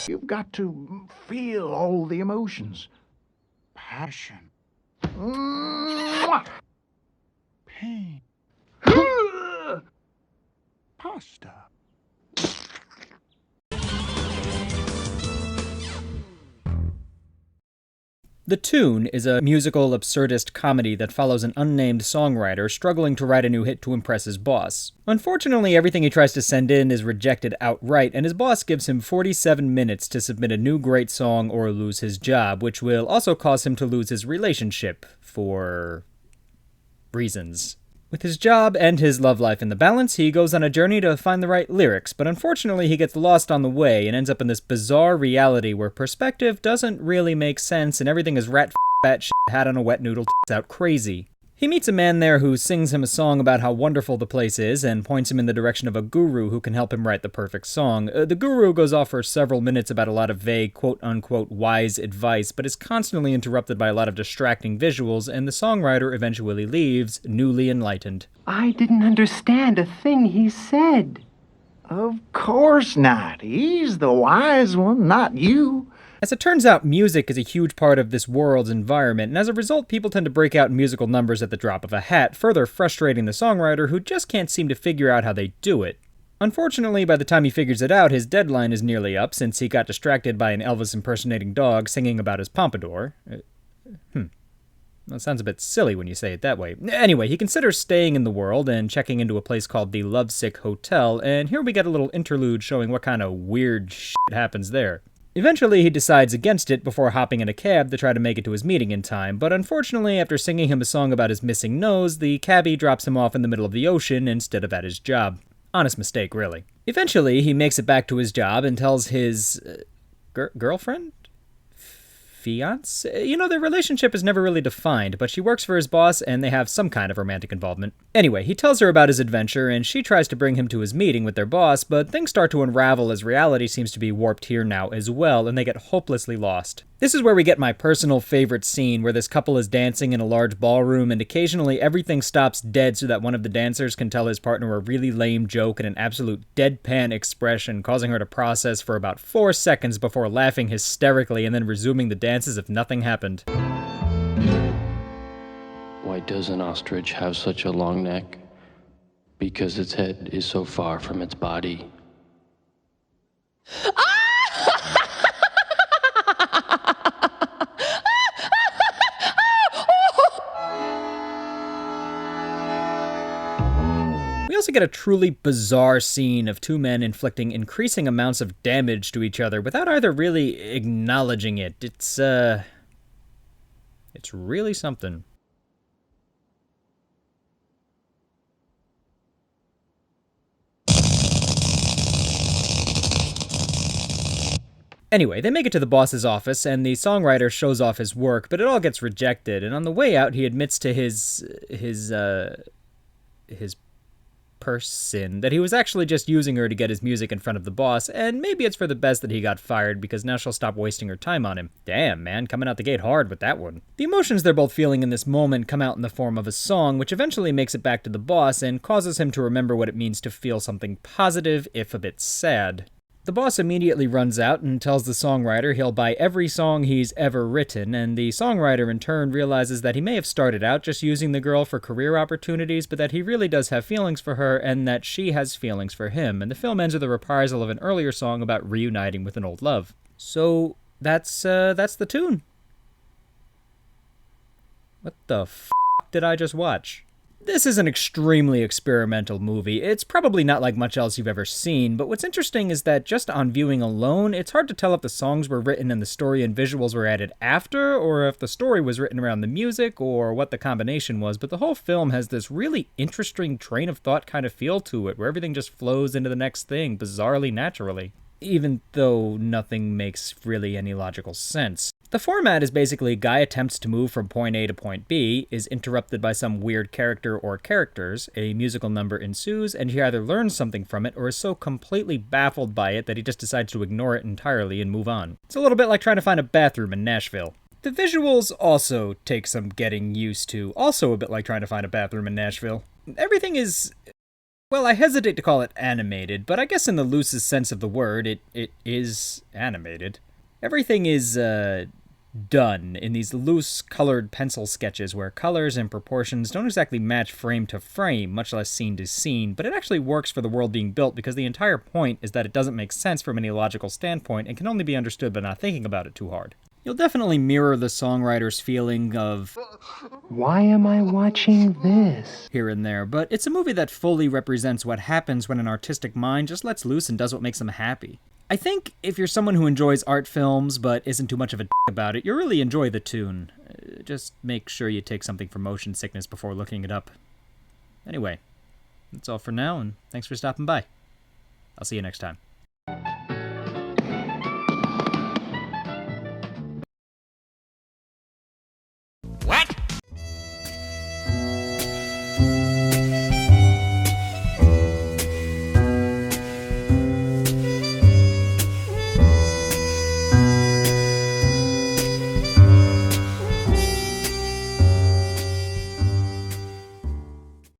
You've got to feel all the emotions. Passion. Mwah! Pain. Pasta. The Tune is a musical absurdist comedy that follows an unnamed songwriter struggling to write a new hit to impress his boss. Unfortunately, everything he tries to send in is rejected outright, and his boss gives him 47 minutes to submit a new great song or lose his job, which will also cause him to lose his relationship, for reasons. With his job and his love life in the balance, he goes on a journey to find the right lyrics, but unfortunately he gets lost on the way and ends up in this bizarre reality where perspective doesn't really make sense and everything is rat shit hat on a wet noodle out crazy. He meets a man there who sings him a song about how wonderful the place is and points him in the direction of a guru who can help him write the perfect song. The guru goes off for several minutes about a lot of vague, quote-unquote, wise advice, but is constantly interrupted by a lot of distracting visuals, and the songwriter eventually leaves, newly enlightened. I didn't understand a thing he said. Of course not. He's the wise one, not you. As it turns out, music is a huge part of this world's environment, and as a result, people tend to break out musical numbers at the drop of a hat, further frustrating the songwriter who just can't seem to figure out how they do it. Unfortunately, by the time he figures it out, his deadline is nearly up since he got distracted by an Elvis impersonating dog singing about his pompadour. That sounds a bit silly when you say it that way. Anyway, he considers staying in the world and checking into a place called the Lovesick Hotel, and here we get a little interlude showing what kind of weird shit happens there. Eventually, he decides against it before hopping in a cab to try to make it to his meeting in time, but unfortunately, after singing him a song about his missing nose, the cabbie drops him off in the middle of the ocean instead of at his job. Honest mistake, really. Eventually, he makes it back to his job and tells his girlfriend? Fiance? You know, their relationship is never really defined, but she works for his boss and they have some kind of romantic involvement. Anyway, he tells her about his adventure and she tries to bring him to his meeting with their boss, but things start to unravel as reality seems to be warped here now as well, and they get hopelessly lost. This is where we get my personal favorite scene where this couple is dancing in a large ballroom and occasionally everything stops dead so that one of the dancers can tell his partner a really lame joke in an absolute deadpan expression, causing her to process for about 4 seconds before laughing hysterically and then resuming the dance as if nothing happened. Why does an ostrich have such a long neck? Because its head is so far from its body. We also get a truly bizarre scene of two men inflicting increasing amounts of damage to each other without either really acknowledging it. It's really something. Anyway, they make it to the boss's office, and the songwriter shows off his work, but it all gets rejected, and on the way out, he admits to his person that he was actually just using her to get his music in front of the boss, and maybe it's for the best that he got fired because now she'll stop wasting her time on him. Damn, man, coming out the gate hard with that one. The emotions they're both feeling in this moment come out in the form of a song, which eventually makes it back to the boss and causes him to remember what it means to feel something positive, if a bit sad. The boss immediately runs out and tells the songwriter he'll buy every song he's ever written, and the songwriter in turn realizes that he may have started out just using the girl for career opportunities, but that he really does have feelings for her and that she has feelings for him, and the film ends with a reprisal of an earlier song about reuniting with an old love. So, that's the tune. What the f*** did I just watch? This is an extremely experimental movie. It's probably not like much else you've ever seen, but what's interesting is that just on viewing alone, it's hard to tell if the songs were written and the story and visuals were added after, or if the story was written around the music, or what the combination was, but the whole film has this really interesting train of thought kind of feel to it, where everything just flows into the next thing, bizarrely naturally, even though nothing makes really any logical sense. The format is basically Guy attempts to move from point A to point B, is interrupted by some weird character or characters, a musical number ensues, and he either learns something from it or is so completely baffled by it that he just decides to ignore it entirely and move on. It's a little bit like trying to find a bathroom in Nashville. The visuals also take some getting used to, also a bit like trying to find a bathroom in Nashville. Everything is Well, I hesitate to call it animated, but I guess in the loosest sense of the word, it is animated. Everything is, done in these loose colored pencil sketches where colors and proportions don't exactly match frame to frame, much less scene to scene, but it actually works for the world being built because the entire point is that it doesn't make sense from any logical standpoint and can only be understood by not thinking about it too hard. You'll definitely mirror the songwriter's feeling of, Why am I watching this? here and there, but it's a movie that fully represents what happens when an artistic mind just lets loose and does what makes them happy. I think if you're someone who enjoys art films but isn't too much of a dick about it, you'll really enjoy The Tune. Just make sure you take something for motion sickness before looking it up. Anyway, that's all for now, and thanks for stopping by. I'll see you next time.